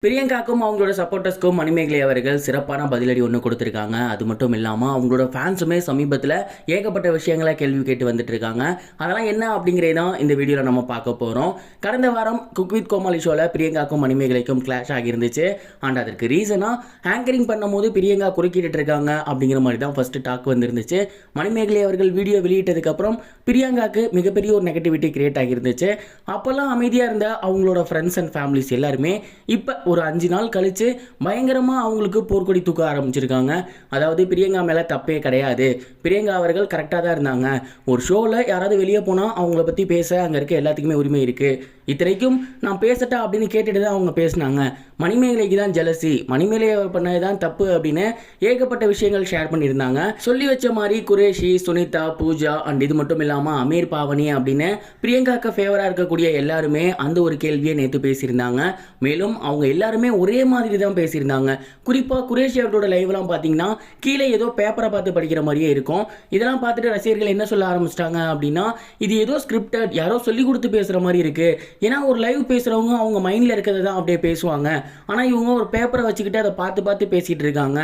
பிரியங்காக்கும் அவங்களோட சப்போர்ட்டர்ஸ்க்கும் மணிமேகலை அவர்கள் சிறப்பான பதிலடி ஒன்று கொடுத்துருக்காங்க. அது மட்டும் இல்லாமல் அவங்களோட ஃபேன்ஸுமே சமீபத்தில் ஏகப்பட்ட விஷயங்களை கேள்வி கேட்டு வந்துட்டு இருக்காங்க. அதெல்லாம் என்ன அப்படிங்கிறதான் இந்த வீடியோவில் நம்ம பார்க்க போகிறோம். கடந்த வாரம் குக் வித் கோமாளி ஷோவில் பிரியங்காக்கும் மணிமேகலைக்கும் கிளாஷ் ஆகியிருந்துச்சு. அண்ட் அதற்கு ரீசனாக ஹேங்கரிங் பண்ணும்போது பிரியங்கா குறுக்கிட்டு இருக்காங்க அப்படிங்கிற மாதிரி தான் ஃபர்ஸ்ட் டாக் வந்துருந்துச்சு. மணிமேகலை அவர்கள் வீடியோ வெளியிட்டதுக்கப்புறம் பிரியங்காவுக்கு மிகப்பெரிய ஒரு நெகட்டிவிட்டி கிரியேட் ஆகியிருந்துச்சு. அப்போல்லாம் அமைதியாக இருந்த அவங்களோட ஃப்ரெண்ட்ஸ் அண்ட் ஃபேமிலிஸ் எல்லாருமே இப்போ ஒரு 5 நாள் கழித்து பயங்கரமாக அவங்களுக்கு போர்க்கொடி தூக்க ஆரம்பிச்சிருக்காங்க. அதாவது பிரியங்கா மேலே தப்பே கிடையாது, பிரியங்கா அவர்கள் கரெக்டாக தான் இருந்தாங்க, ஒரு ஷோவில் யாராவது வெளியே போனால் அவங்கள பற்றி பேச அங்கே இருக்க எல்லாத்துக்குமே உரிமை இருக்குது, இத்தனைக்கும் நான் பேசட்டா அப்படின்னு கேட்டுட்டு தான் அவங்க பேசினாங்க, மணிமேகலைக்கு தான் ஜெலசி, மணிமேகலை பண்ணது தான் தப்பு அப்படின்னு ஏகப்பட்ட விஷயங்கள் ஷேர் பண்ணியிருந்தாங்க. சொல்லி வச்ச மாதிரி குரேஷி, சுனிதா, பூஜா அண்ட் இது மட்டும் இல்லாமல் அமீர், பாவனி அப்படின்னு பிரியங்காக்கு ஃபேவராக இருக்கக்கூடிய எல்லாருமே அந்த ஒரு கேள்வியை நேற்று பேசியிருந்தாங்க. மேலும் அவங்க எல்லாருமே ஒரே மாதிரி தான் பேசியிருந்தாங்க. குறிப்பாக குரேஷி அவர்களோட லைவ்லாம் பார்த்தீங்கன்னா கீழே ஏதோ பேப்பரை பார்த்து படிக்கிற மாதிரியே இருக்கும். இதெல்லாம் பார்த்துட்டு ரசிகர்கள் என்ன சொல்ல ஆரம்பிச்சிட்டாங்க அப்படின்னா, இது ஏதோ ஸ்கிரிப்டட், யாரோ சொல்லி கொடுத்து பேசுகிற மாதிரி இருக்குது. ஏன்னா ஒரு லைவ் பேசுகிறவங்க அவங்க மைண்டில் இருக்கிறத தான் அப்படியே பேசுவாங்க, ஆனால் இவங்க ஒரு பேப்பரை வச்சுக்கிட்டு அதை பார்த்து பார்த்து பேசிகிட்டு இருக்காங்க.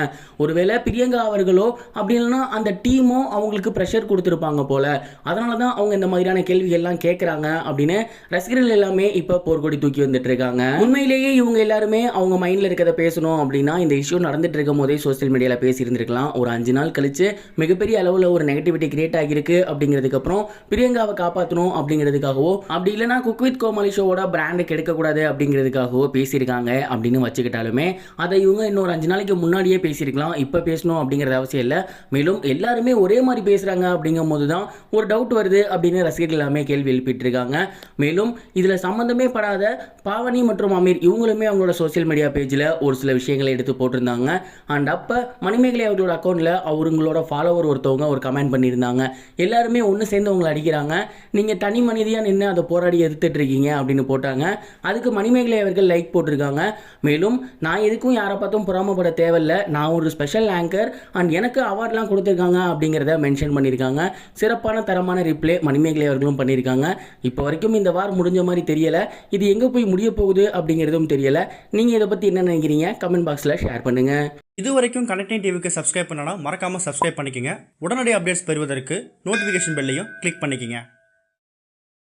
ஒருவேளை பிரியங்கா அவர்களோ அப்படி இல்லைன்னா அந்த டீமோ அவங்களுக்கு ப்ரெஷர் கொடுத்துருப்பாங்க போல, அதனால தான் அவங்க இந்த மாதிரியான கேள்விகள்லாம் கேட்குறாங்க அப்படின்னு ரசிகர்கள் எல்லாமே இப்போ போர்க்கொடி தூக்கி வந்துட்டு இருக்காங்க. உண்மையிலேயே இவங்க எல்லாருமே அவங்க மைண்டில் இருக்கிறத பேசணும் அப்படின்னா இந்த இஷ்யூ நடந்துட்டு இருக்கும் போதே சோசியல் மீடியாவில் பேசியிருந்திருக்கலாம். ஒரு 5 நாள் கழிச்சு மிகப்பெரிய அளவில் ஒரு நெகட்டிவிட்டி கிரியேட் ஆகியிருக்கு அப்படிங்கிறதுக்கப்புறம் பிரியங்காவை காப்பாற்றணும் அப்படிங்கிறதுக்காகவோ அப்படி இல்லைனா குக் வித் கோமாளி ஷோவோட பிராண்டு கெடுக்கக்கூடாது அப்படிங்கிறதுக்காகவோ பேசியிருக்காங்க அப்படின்னு வச்சுக்கிட்டாலுமே அதை இவங்க இன்னொரு 5 நாளைக்கு முன்னாடியே பேசியிருக்கலாம். இப்போ பேசணும் அப்படிங்கிறது அவசியம் இல்லை. மேலும் எல்லாருமே ஒரே மாதிரி பேசுகிறாங்க அப்படிங்கும் போது தான் ஒரு டவுட் வருது அப்படின்னு ரசிகர்கள் எல்லாமே கேள்வி எழுப்பிட்டு இருக்காங்க. மேலும் இதில் சம்மந்தமே படாத பாவனி மற்றும் அமீர் இவங்களுமே அவங்களோட சோசியல் மீடியா பேஜில் ஒரு சில விஷயங்களை எடுத்து போட்டிருந்தாங்க. அண்ட் அப்போ மணிமேகலை அவர்களோட அக்கௌண்ட்டில் அவங்களோட ஃபாலோவர் ஒருத்தவங்க ஒரு கமெண்ட் பண்ணியிருந்தாங்க, எல்லாருமே ஒன்று சேர்ந்து அவங்களை அடிக்கிறாங்க, நீங்கள் தனி மனிதியாக நின்று அதை போராடி எதிர்த்துட்டு இருக்கீங்க அப்படின்னு போட்டாங்க. அதுக்கு மணிமேகலை அவர்கள் லைக் போட்டிருக்காங்க. மேலும் நான் எதுக்கும் யாரை பார்த்தும் பொறாமப்பட தேவையில்லை, நான் ஒரு ஸ்பெஷல் ஆங்கர் அண்ட் எனக்கு அவார்ட்லாம் கொடுத்துருக்காங்க அப்படிங்கிறத மென்ஷன் பண்ணியிருக்காங்க. சிறப்பான தரமான ரிப்ளை மணிமேகலை அவர்களும் பண்ணியிருக்காங்க. இப்போ வரைக்கும் இந்த வார் முடிஞ்ச மாதிரி தெரியலை, இது எங்கே போய் முடிய போகுது அப்படிங்கிறதும் தெரியலை. நீங்கள் இதை பற்றி என்ன நினைக்கிறீங்க? கமெண்ட் பாக்ஸில் ஷேர் பண்ணுங்கள். இது வரைக்கும் கனெக்டிங் டிவிக்கு சப்ஸ்கிரைப் பண்ணனா மறக்காமல் சப்ஸ்கிரைப் பண்ணிக்கங்க. உடனடி அப்டேட்ஸ் பெறுவதற்கு நோட்டிஃபிகேஷன் பெல்லையும் கிளிக் பண்ணிக்கங்க.